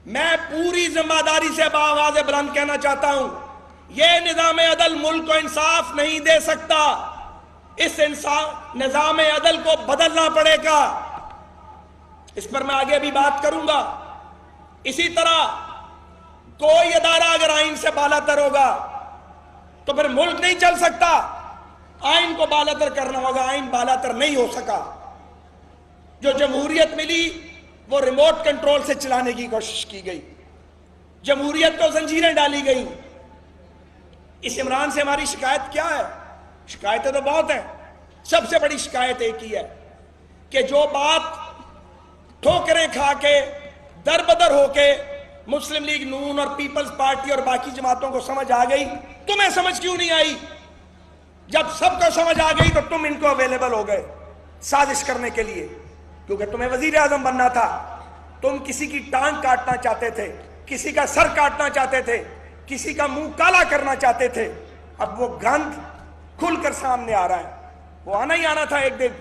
میں پوری ذمہ داری سے بآواز بلند کہنا چاہتا ہوں، یہ نظام عدل ملک کو انصاف نہیں دے سکتا، اس نظام عدل کو بدلنا پڑے گا۔ اس پر میں آگے بھی بات کروں گا۔ اسی طرح کوئی ادارہ اگر آئین سے بالاتر ہوگا تو پھر ملک نہیں چل سکتا، آئین کو بالاتر کرنا ہوگا، آئین بالاتر نہیں ہو سکا۔ جو جمہوریت ملی وہ ریموٹ کنٹرول سے چلانے کی کوشش کی گئی، جمہوریت کو زنجیریں ڈالی گئیں۔ اس عمران سے ہماری شکایت کیا ہے؟ شکایتیں تو بہت ہیں، سب سے بڑی شکایت ایک ہی ہے کہ جو بات ٹھوکریں کھا کے در بدر ہو کے مسلم لیگ نون اور پیپلز پارٹی اور باقی جماعتوں کو سمجھ آ گئی، تمہیں سمجھ کیوں نہیں آئی؟ جب سب کو سمجھ آ گئی تو تم ان کو اویلیبل ہو گئے سازش کرنے کے لیے، کیونکہ تمہیں وزیر اعظم بننا تھا۔ تم کسی کی ٹانگ کاٹنا چاہتے تھے، کسی کا سر کاٹنا چاہتے تھے، کسی کا منہ کالا کرنا چاہتے تھے۔ اب وہ گند کھل کر سامنے آ رہا ہے، وہ آنا ہی آنا تھا ایک دن۔